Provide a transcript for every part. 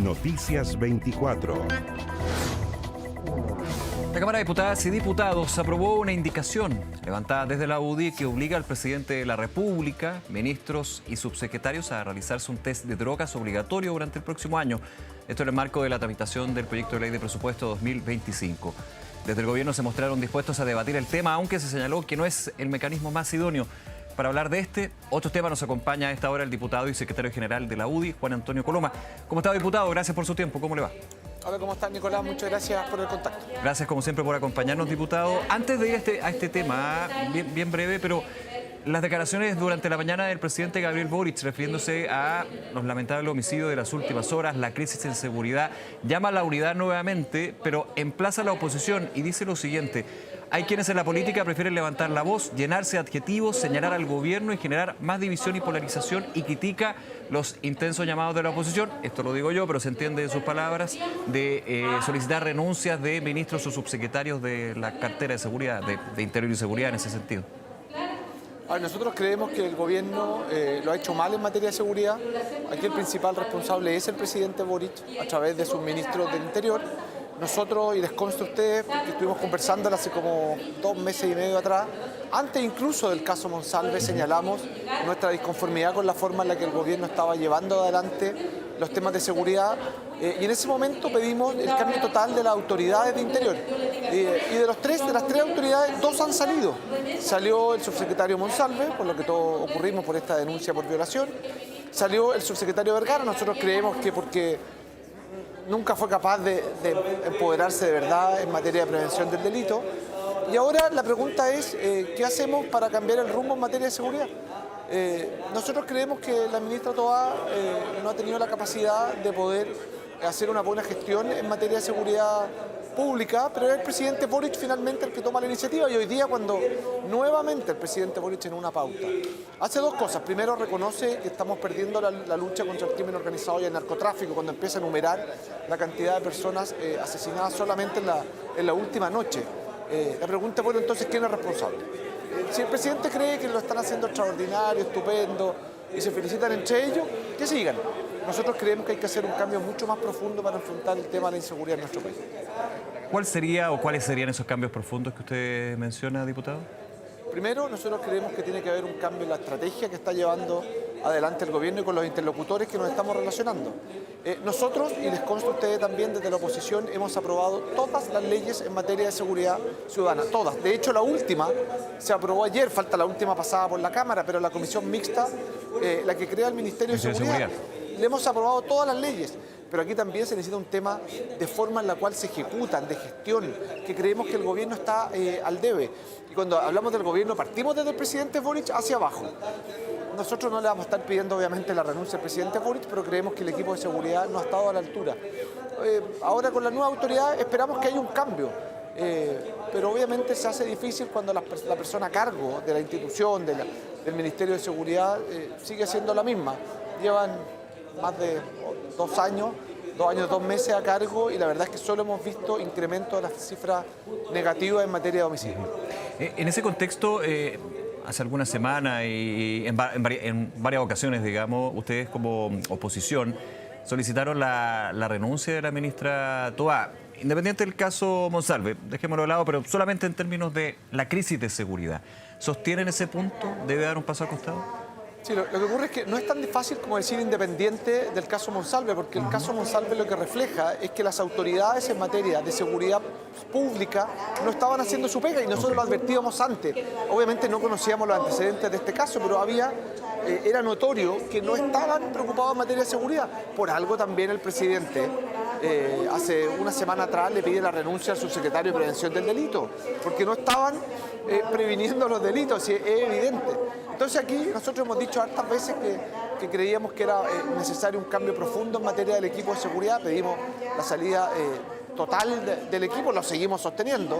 Noticias 24. La Cámara de Diputadas y Diputados aprobó una indicación levantada desde la UDI que obliga al presidente de la República, ministros y subsecretarios a realizarse un test de drogas obligatorio durante el próximo año. Esto en el marco de la tramitación del proyecto de ley de presupuesto 2025. Desde el gobierno se mostraron dispuestos a debatir el tema, aunque se señaló que no es el mecanismo más idóneo. Para hablar de otros temas nos acompaña a esta hora el diputado y secretario general de la UDI, Juan Antonio Coloma. ¿Cómo está, diputado? Gracias por su tiempo. ¿Cómo le va? Hola, ¿cómo estás, Nicolás? Muchas gracias por el contacto. Gracias, como siempre, por acompañarnos, diputado. Antes de ir a este tema, bien breve, pero las declaraciones durante la mañana del presidente Gabriel Boric, refiriéndose a los lamentables homicidios de las últimas horas, la crisis en seguridad, llama a la unidad nuevamente, pero emplaza a la oposición y dice lo siguiente: hay quienes en la política prefieren levantar la voz, llenarse de adjetivos, señalar al gobierno y generar más división y polarización, y critica los intensos llamados de la oposición, esto lo digo yo, pero se entiende de sus palabras, de solicitar renuncias de ministros o subsecretarios de la cartera de seguridad, de Interior y Seguridad en ese sentido. Nosotros creemos que el gobierno lo ha hecho mal en materia de seguridad. Aquí el principal responsable es el presidente Boric, a través de sus ministros del Interior. Nosotros, y les consta a ustedes, porque estuvimos conversando hace como 2 meses y medio atrás, antes incluso del caso Monsalve, señalamos nuestra disconformidad con la forma en la que el gobierno estaba llevando adelante los temas de seguridad, y en ese momento pedimos el cambio total de las autoridades de Interior. Y de las tres autoridades, 2 han salido. Salió el subsecretario Monsalve, por lo que todos ocurrimos por esta denuncia por violación. Salió el subsecretario Vergara. Nosotros creemos que porque nunca fue capaz de empoderarse de verdad en materia de prevención del delito. Y ahora la pregunta es, ¿qué hacemos para cambiar el rumbo en materia de seguridad? Nosotros creemos que la ministra Toá no ha tenido la capacidad de poder hacer una buena gestión en materia de seguridad pública, pero es el presidente Boric finalmente el que toma la iniciativa, y hoy día, cuando nuevamente el presidente Boric en una pauta hace 2 cosas. Primero, reconoce que estamos perdiendo la lucha contra el crimen organizado y el narcotráfico, cuando empieza a enumerar la cantidad de personas asesinadas solamente en la última noche. La pregunta, bueno, entonces, ¿quién es responsable? Si el presidente cree que lo están haciendo extraordinario, estupendo, y se felicitan entre ellos, que sigan. Nosotros creemos que hay que hacer un cambio mucho más profundo para enfrentar el tema de la inseguridad en nuestro país. ¿Cuál sería o cuáles serían esos cambios profundos que usted menciona, diputado? Primero, nosotros creemos que tiene que haber un cambio en la estrategia que está llevando adelante el gobierno y con los interlocutores que nos estamos relacionando. Nosotros, y les consta a ustedes también desde la oposición, hemos aprobado todas las leyes en materia de seguridad ciudadana, todas. De hecho, la última se aprobó ayer, falta la última pasada por la Cámara, pero la comisión mixta, la que crea el Ministerio de Seguridad, le hemos aprobado todas las leyes. Pero aquí también se necesita un tema de forma en la cual se ejecutan, de gestión, que creemos que el gobierno está al debe. Y cuando hablamos del gobierno, partimos desde el presidente Boric hacia abajo. Nosotros no le vamos a estar pidiendo, obviamente, la renuncia al presidente Boric, pero creemos que el equipo de seguridad no ha estado a la altura. Ahora, con la nueva autoridad, esperamos que haya un cambio. Pero obviamente se hace difícil cuando la persona a cargo de la institución, del Ministerio de Seguridad, sigue siendo la misma. Llevan más de 2 años, 2 meses a cargo, y la verdad es que solo hemos visto incremento de las cifras negativas en materia de homicidio. En ese contexto, hace algunas semanas y en varias ocasiones, digamos, ustedes como oposición solicitaron la renuncia de la ministra Toá. Independiente del caso Monsalve, dejémoslo de lado, pero solamente en términos de la crisis de seguridad. ¿Sostienen ese punto? ¿Debe dar un paso al costado? Sí, lo que ocurre es que no es tan fácil como decir independiente del caso Monsalve, porque el caso Monsalve lo que refleja es que las autoridades en materia de seguridad pública no estaban haciendo su pega, y nosotros lo advertíamos antes. Obviamente no conocíamos los antecedentes de este caso, pero era notorio que no estaban preocupados en materia de seguridad. Por algo también el presidente, hace una semana atrás, le pide la renuncia al subsecretario de Prevención del Delito, porque no estaban previniendo los delitos, es evidente. Entonces aquí nosotros hemos dicho hartas veces que creíamos que era necesario un cambio profundo en materia del equipo de seguridad. Pedimos la salida total del equipo, lo seguimos sosteniendo,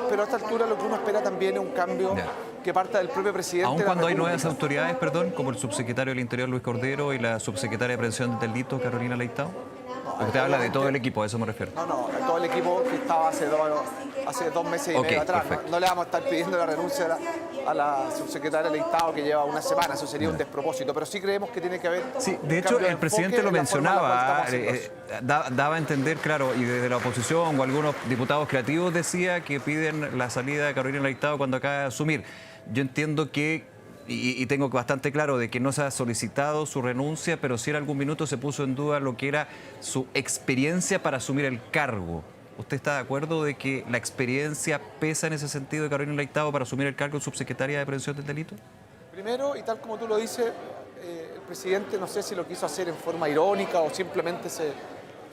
pero a esta altura lo que uno espera también es un cambio que parta del propio presidente. Aun cuando hay nuevas autoridades, como el subsecretario del Interior Luis Cordero y la subsecretaria de Prevención del Delito Carolina Leitao. Usted habla de todo el equipo, a eso me refiero. No, todo el equipo que estaba hace 2 meses y medio atrás. No le vamos a estar pidiendo la renuncia a la subsecretaria del Estado que lleva una semana, eso sería un despropósito, pero sí creemos que tiene que haber... Sí, de hecho el presidente lo mencionaba, daba a entender, claro, y desde la oposición o algunos diputados creativos decía que piden la salida de Carolina Leitao cuando acaba de asumir. Yo entiendo que, y tengo bastante claro de que no se ha solicitado su renuncia, pero sí en algún minuto se puso en duda lo que era su experiencia para asumir el cargo. ¿Usted está de acuerdo de que la experiencia pesa en ese sentido de Carolina Leitao para asumir el cargo de subsecretaria de Prevención del Delito? Primero, y tal como tú lo dices, el presidente no sé si lo quiso hacer en forma irónica o simplemente se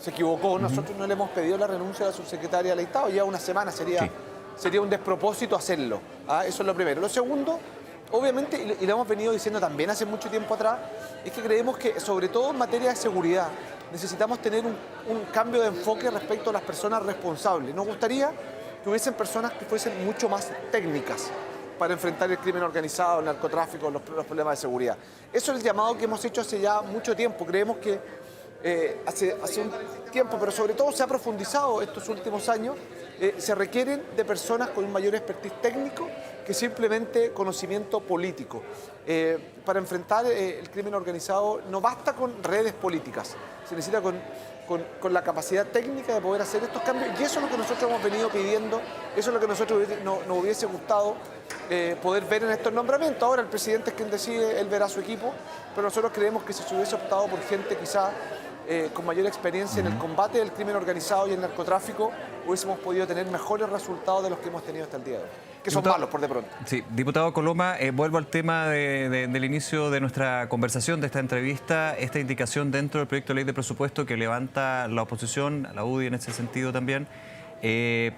equivocó. Nosotros no le hemos pedido la renuncia a la subsecretaria Leitao, ya una semana sería un despropósito hacerlo. Eso es lo primero. Lo segundo, obviamente, y lo hemos venido diciendo también hace mucho tiempo atrás, es que creemos que, sobre todo en materia de seguridad, necesitamos tener un cambio de enfoque respecto a las personas responsables. Nos gustaría que hubiesen personas que fuesen mucho más técnicas para enfrentar el crimen organizado, el narcotráfico, los problemas de seguridad. Eso es el llamado que hemos hecho hace ya mucho tiempo. Creemos que hace un tiempo, pero sobre todo se ha profundizado estos últimos años, se requieren de personas con un mayor expertise técnico que simplemente conocimiento político. Para enfrentar el crimen organizado no basta con redes políticas, se necesita con la capacidad técnica de poder hacer estos cambios, y eso es lo que nosotros hemos venido pidiendo, eso es lo que nosotros nos hubiese gustado poder ver en estos nombramientos. Ahora el presidente es quien decide, él verá su equipo, pero nosotros creemos que si se hubiese optado por gente quizá con mayor experiencia en el combate del crimen organizado y el narcotráfico, hubiésemos podido tener mejores resultados de los que hemos tenido hasta el día de hoy, que son malos por de pronto. Sí, diputado Coloma, vuelvo al tema del inicio de nuestra conversación, de esta entrevista, esta indicación dentro del proyecto de ley de presupuesto que levanta la oposición, la UDI en ese sentido también,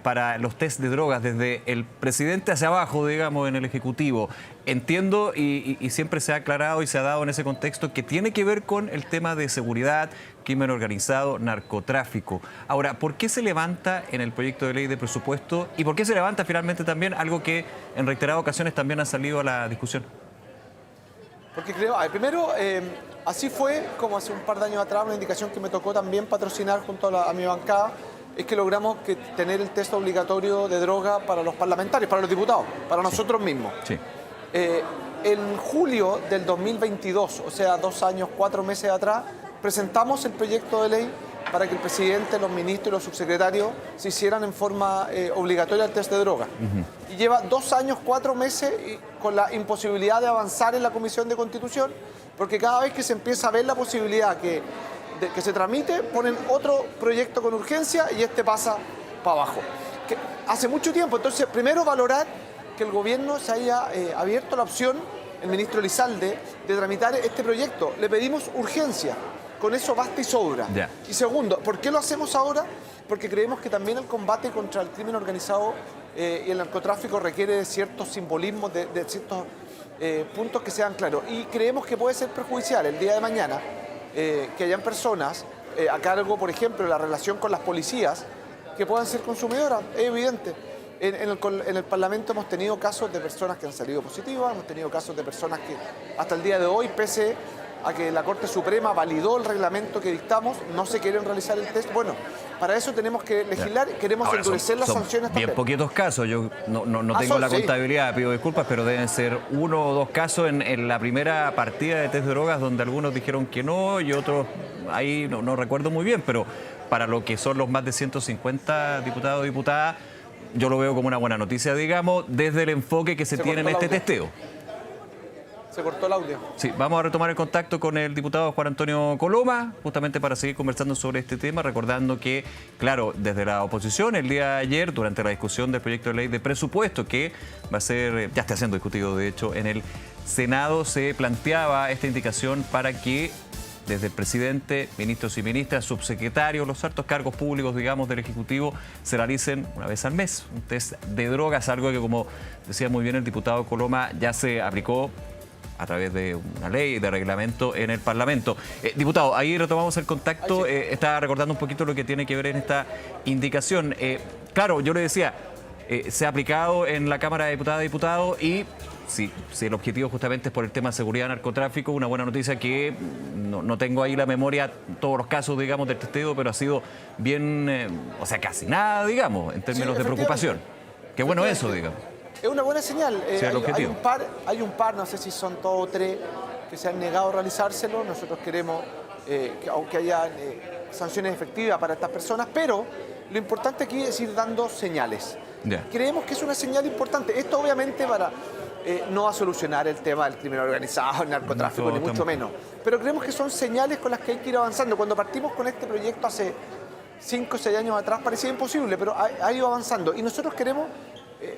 para los test de drogas desde el presidente hacia abajo, digamos, en el Ejecutivo. Entiendo y siempre se ha aclarado y se ha dado en ese contexto que tiene que ver con el tema de seguridad, crimen organizado, narcotráfico. Ahora, ¿por qué se levanta en el proyecto de ley de presupuesto y por qué se levanta finalmente también algo que en reiteradas ocasiones también ha salido a la discusión? Porque creo, primero, así fue como hace un par de años atrás, una indicación que me tocó también patrocinar junto a mi bancada, es que logramos tener el test obligatorio de droga para los parlamentarios, para los diputados, para nosotros mismos. Sí. En julio del 2022, o sea, 2 años, 4 meses atrás, presentamos el proyecto de ley para que el presidente, los ministros y los subsecretarios se hicieran en forma obligatoria el test de droga. Y lleva 2 años, 4 meses con la imposibilidad de avanzar en la Comisión de Constitución, porque cada vez que se empieza a ver la posibilidad que se tramite, ponen otro proyecto con urgencia y este pasa para abajo. Hace mucho tiempo, entonces, primero valorar que el gobierno se haya abierto la opción, el ministro Elizalde, de tramitar este proyecto. Le pedimos urgencia, con eso basta y sobra. Yeah. Y segundo, ¿por qué lo hacemos ahora? Porque creemos que también el combate contra el crimen organizado y el narcotráfico requiere de ciertos simbolismos, de ciertos puntos que sean claros. Y creemos que puede ser perjudicial el día de mañana que hayan personas a cargo, por ejemplo, de la relación con las policías, que puedan ser consumidoras, es evidente. En el Parlamento hemos tenido casos de personas que han salido positivas, hemos tenido casos de personas que hasta el día de hoy, pese a que la Corte Suprema validó el reglamento que dictamos, no se quieren realizar el test. Bueno, para eso tenemos que legislar, queremos endurecer las sanciones también. Bien poquitos casos, yo no tengo la contabilidad, pido disculpas, pero deben ser 1 o 2 casos en la primera partida de test de drogas donde algunos dijeron que no y otros, ahí no recuerdo muy bien, pero para lo que son los más de 150 diputados y diputadas, yo lo veo como una buena noticia, digamos, desde el enfoque que se tiene en este testeo. Se cortó el audio. Sí, vamos a retomar el contacto con el diputado Juan Antonio Coloma, justamente para seguir conversando sobre este tema, recordando que, claro, desde la oposición, el día de ayer, durante la discusión del proyecto de ley de presupuesto, que va a ser, ya está siendo discutido, de hecho, en el Senado, se planteaba esta indicación para que desde el presidente, ministros y ministras, subsecretarios, los altos cargos públicos, digamos, del Ejecutivo, se realicen una vez al mes un test de drogas, algo que, como decía muy bien el diputado Coloma, ya se aplicó a través de una ley, de reglamento en el Parlamento. Diputado, ahí retomamos el contacto, estaba recordando un poquito lo que tiene que ver en esta indicación. Claro, yo le decía, se ha aplicado en la Cámara de Diputadas y Diputados y si el objetivo justamente es por el tema de seguridad y narcotráfico, una buena noticia que no tengo ahí la memoria, todos los casos, digamos, del testeo, pero ha sido bien, o sea, casi nada, digamos, en términos de preocupación. Qué bueno eso, digamos. Es una buena señal. Sí, hay un par, no sé si son todos o tres, que se han negado a realizárselo. Nosotros queremos que aunque haya sanciones efectivas para estas personas, pero lo importante aquí es ir dando señales. Creemos que es una señal importante. Esto obviamente no va a solucionar el tema del crimen organizado, el narcotráfico, ni mucho menos. Pero creemos que son señales con las que hay que ir avanzando. Cuando partimos con este proyecto hace 5 o 6 años atrás parecía imposible, pero ha ido avanzando. Y nosotros queremos,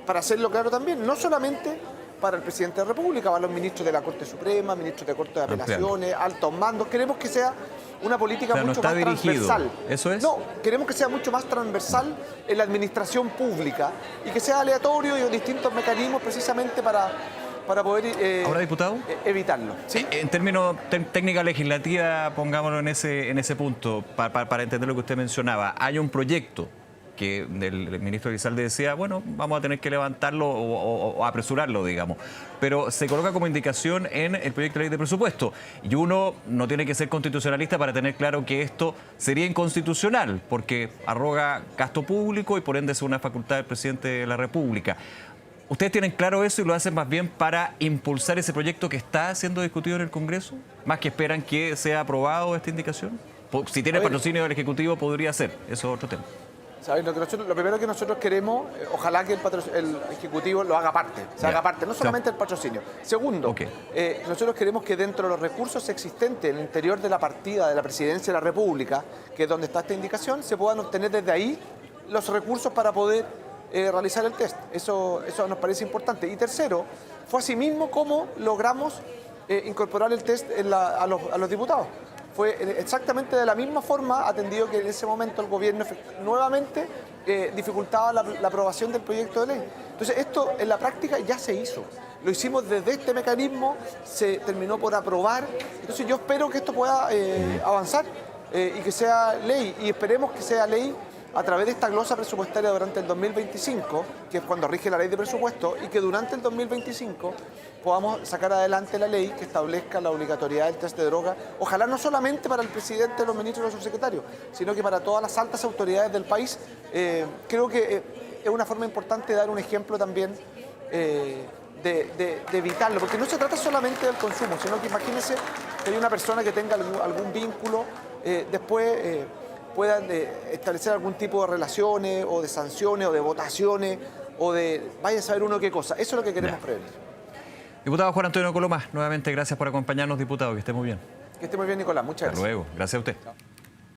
para hacerlo claro también, no solamente para el presidente de la República, para los ministros de la Corte Suprema, ministros de Corte de Apelaciones, altos mandos. Queremos que sea una política mucho más transversal. ¿Eso es? No, queremos que sea mucho más transversal en la administración pública y que sea aleatorio y con distintos mecanismos precisamente para poder ¿Ahora, diputado? Evitarlo. ¿Sí? En términos técnica legislativa, pongámoslo en ese punto, para entender lo que usted mencionaba, hay un proyecto que el ministro Elizalde decía, bueno, vamos a tener que levantarlo o apresurarlo, digamos. Pero se coloca como indicación en el proyecto de ley de presupuesto. Y uno no tiene que ser constitucionalista para tener claro que esto sería inconstitucional, porque arroga gasto público y por ende es una facultad del presidente de la República. ¿Ustedes tienen claro eso y lo hacen más bien para impulsar ese proyecto que está siendo discutido en el Congreso? ¿Más que esperan que sea aprobado esta indicación? Si tiene el patrocinio del Ejecutivo, podría ser. Eso es otro tema. ¿Sabes? Lo primero que nosotros queremos, ojalá que el Ejecutivo lo haga parte, haga parte, no solamente el patrocinio. Segundo, nosotros queremos que dentro de los recursos existentes en el interior de la partida de la Presidencia de la República, que es donde está esta indicación, se puedan obtener desde ahí los recursos para poder realizar el test. Eso nos parece importante. Y tercero, fue así mismo como logramos incorporar el test a los diputados. Fue exactamente de la misma forma, atendido que en ese momento el gobierno nuevamente dificultaba la aprobación del proyecto de ley. Entonces esto en la práctica ya se hizo. Lo hicimos desde este mecanismo, se terminó por aprobar. Entonces yo espero que esto pueda avanzar y que sea ley. Y esperemos que sea ley a través de esta glosa presupuestaria durante el 2025, que es cuando rige la ley de presupuesto, y que durante el 2025 podamos sacar adelante la ley que establezca la obligatoriedad del test de droga, ojalá no solamente para el presidente, los ministros y los subsecretarios, sino que para todas las altas autoridades del país. Creo que es una forma importante de dar un ejemplo también de evitarlo, porque no se trata solamente del consumo, sino que imagínense que hay una persona que tenga algún vínculo, después puedan establecer algún tipo de relaciones o de sanciones o de votaciones o de vaya a saber uno qué cosa. Eso es lo que queremos prevenir. Diputado Juan Antonio Coloma, nuevamente gracias por acompañarnos, diputado. Que esté muy bien. Que esté muy bien, Nicolás. Muchas gracias. Hasta luego. Gracias a usted. Chao.